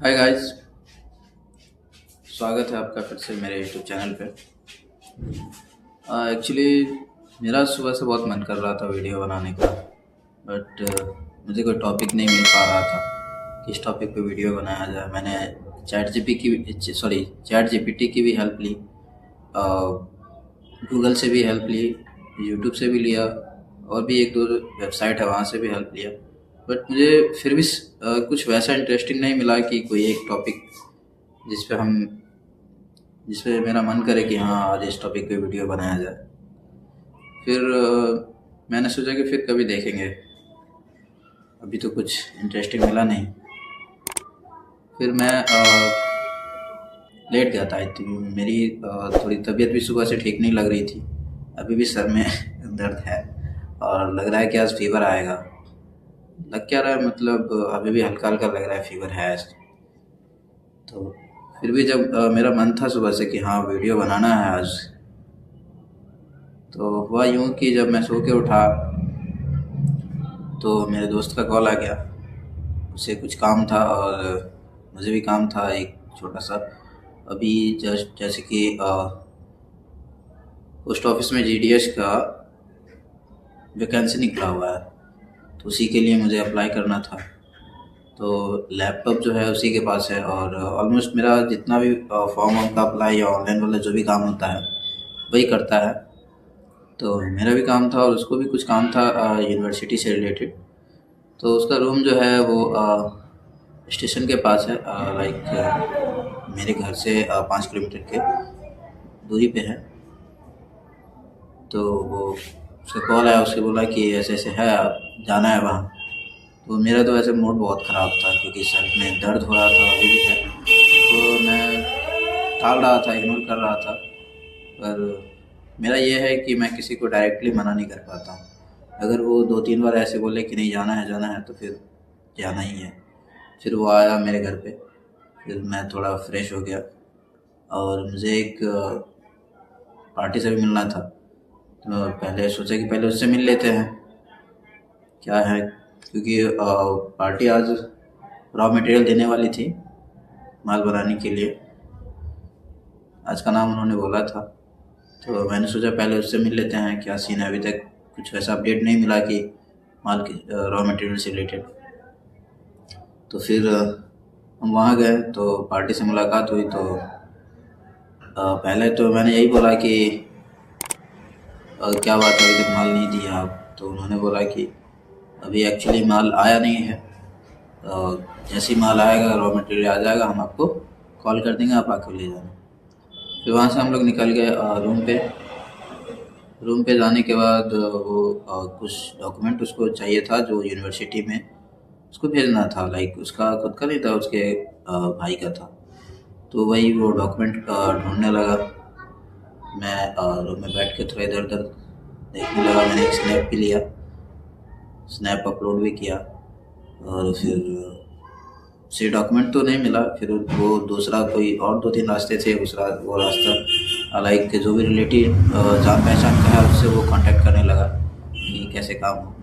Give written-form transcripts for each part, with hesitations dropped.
Hi guys. स्वागत है आपका फिर से मेरे यूट्यूब चैनल पे। एक्चुअली मेरा सुबह से बहुत मन कर रहा था वीडियो बनाने का, बट मुझे कोई टॉपिक नहीं मिल पा रहा था किस टॉपिक पे वीडियो बनाया जाए। मैंने चैट जीपीटी की भी हेल्प ली, गूगल से भी हेल्प ली, यूट्यूब से भी लिया, और भी एक दो वेबसाइट है वहाँ से भी हेल्प लिया। बट मुझे फिर भी कुछ वैसा इंटरेस्टिंग नहीं मिला कि कोई एक टॉपिक जिस पे हम जिस पे मेरा मन करे कि हाँ आज इस टॉपिक पे वीडियो बनाया जाए। फिर मैंने सोचा कि फिर कभी देखेंगे, अभी तो कुछ इंटरेस्टिंग मिला नहीं। फिर मैं लेट गया था। आई थिंक मेरी थोड़ी तबीयत भी सुबह से ठीक नहीं लग रही थी, अभी भी सर में दर्द है और लग रहा है कि आज फीवर आएगा। लग क्या रहा है, मतलब अभी भी हल्का हल्का लग रहा है फीवर है आज। तो फिर भी जब मेरा मन था सुबह से कि हाँ वीडियो बनाना है आज, तो हुआ यूँ कि जब मैं सो के उठा तो मेरे दोस्त का कॉल आ गया। उसे कुछ काम था और मुझे भी काम था एक छोटा सा। अभी जस्ट जैसे कि पोस्ट ऑफिस में जीडीएस का वैकेंसी निकला हुआ है, तो उसी के लिए मुझे अप्लाई करना था। तो लैपटॉप जो है उसी के पास है और ऑलमोस्ट मेरा जितना भी फॉर्म वॉर्म का अप्लाई या ऑनलाइन वाला जो भी काम होता है वही करता है। तो मेरा भी काम था और उसको भी कुछ काम था यूनिवर्सिटी से रिलेटेड। तो उसका रूम जो है वो स्टेशन के पास है, लाइक मेरे घर से 5 किलोमीटर के दूरी पे है। तो वो उसका कॉल आया, उसके बोला कि ऐसे ऐसे है, आप जाना है वहाँ। तो मेरा तो ऐसे मूड बहुत ख़राब था क्योंकि सर में दर्द हो रहा था, अभी भी है। तो मैं टाल रहा था, इग्नोर कर रहा था। पर मेरा ये है कि मैं किसी को डायरेक्टली मना नहीं कर पाता हूँ। अगर वो 2-3 बार ऐसे बोले कि नहीं जाना है तो फिर जाना ही है। फिर वो आया मेरे घर पे, फिर मैं थोड़ा फ्रेश हो गया और मुझे एक पार्टी से भी मिलना था। तो पहले सोचा कि पहले उससे मिल लेते हैं क्या है, क्योंकि पार्टी आज रॉ मटेरियल देने वाली थी माल बनाने के लिए। आज का नाम उन्होंने बोला था, तो मैंने सोचा पहले उससे मिल लेते हैं क्या सीन है। अभी तक कुछ वैसा अपडेट नहीं मिला कि माल की रॉ मटेरियल से रिलेटेड। तो फिर हम वहाँ गए तो पार्टी से मुलाकात हुई। तो पहले तो मैंने यही बोला कि क्या बात है अभी तक माल नहीं दिया आप। तो उन्होंने बोला कि अभी एक्चुअली माल आया नहीं है, जैसे ही माल आएगा रॉ मटेरियल आ जाएगा हम आपको कॉल कर देंगे, आप आकर ले जाना। फिर वहाँ से हम लोग निकल गए रूम पे जाने के बाद वो कुछ डॉक्यूमेंट उसको चाहिए था जो यूनिवर्सिटी में उसको भेजना था। लाइक उसका खुद का नहीं था, उसके भाई का था। तो वही वो डॉक्यूमेंट ढूंढने लगा। मैं रूम में बैठ के थोड़ा इधर उधर देखने लगा। मैंने एक स्नैप भी लिया, स्नैप अपलोड भी किया और फिर से डॉक्यूमेंट तो नहीं मिला। फिर वो दूसरा कोई और 2-3 रास्ते थे, दूसरा वो रास्ता लाइक जो भी रिलेटिव जान पहचान का है उससे वो कांटेक्ट करने लगा कि कैसे काम हो।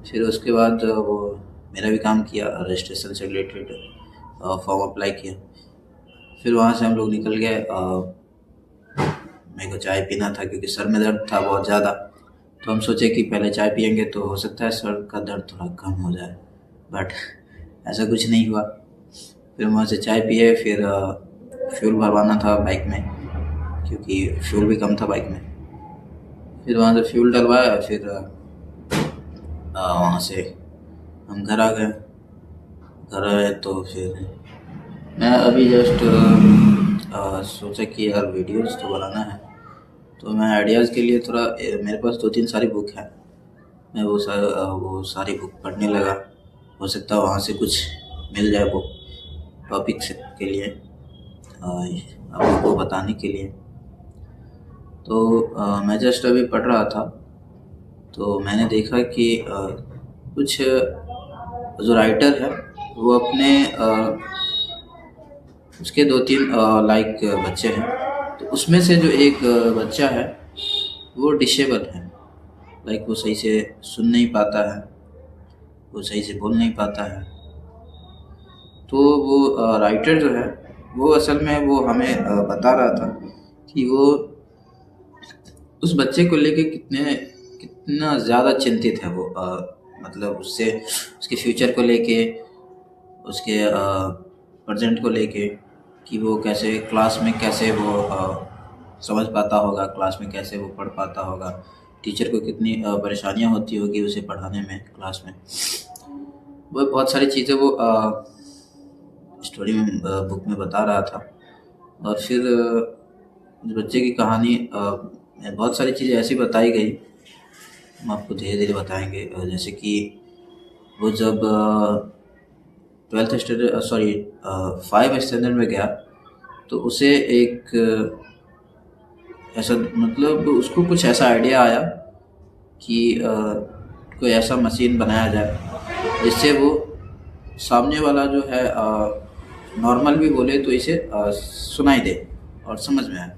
फिर उसके बाद वो मेरा भी काम किया, रजिस्ट्रेशन से रिलेटेड फॉर्म अप्लाई किया। फिर वहाँ से हम लोग निकल गए। मेरे को चाय पीना था क्योंकि सर में दर्द था बहुत ज़्यादा। तो हम सोचे कि पहले चाय पियेंगे तो हो सकता है सर का दर्द थोड़ा कम हो जाए, बट ऐसा कुछ नहीं हुआ। फिर वहाँ से चाय पिए, फिर फ्यूल भरवाना था बाइक में क्योंकि फ्यूल भी कम था बाइक में। फिर वहाँ से फ्यूल डलवाया, फिर वहाँ से हम घर आ गए। घर आए तो फिर मैं अभी जस्ट सोचा कि यार वीडियोज़ तो बनाना है। तो मैं आइडियाज़ के लिए थोड़ा मेरे पास 2-3 सारी बुक है, मैं वो सारी बुक पढ़ने लगा। हो सकता है वहाँ से कुछ मिल जाए बुक टॉपिक से के लिए आप लोगों को बताने के लिए। तो मैं जस्ट अभी पढ़ रहा था तो मैंने देखा कि कुछ जो राइटर है वो अपने उसके 2-3 लाइक बच्चे हैं। तो उसमें से जो एक बच्चा है वो डिसेबल है, लाइक वो सही से सुन नहीं पाता है, वो सही से बोल नहीं पाता है। तो वो राइटर जो है वो असल में वो हमें बता रहा था कि वो उस बच्चे को लेके कितना ज़्यादा चिंतित है वो, मतलब उससे उसके फ्यूचर को लेके, उसके प्रेजेंट को लेके, कि वो कैसे क्लास में कैसे वो समझ पाता होगा, क्लास में कैसे वो पढ़ पाता होगा, टीचर को कितनी परेशानियाँ होती होगी उसे पढ़ाने में क्लास में। वो बहुत सारी चीज़ें वो स्टोरी में बुक में बता रहा था। और फिर उस बच्चे की कहानी में बहुत सारी चीज़ें ऐसी बताई गई, हम आपको धीरे धीरे बताएंगे। जैसे कि वो जब 12th स्टैंडर्ड, सॉरी 5 स्टैंडर्ड में गया, तो उसे एक ऐसा, मतलब उसको कुछ ऐसा आइडिया आया कि कोई ऐसा मशीन बनाया जाए जिससे वो सामने वाला जो है नॉर्मल भी बोले तो इसे सुनाई दे और समझ में आए।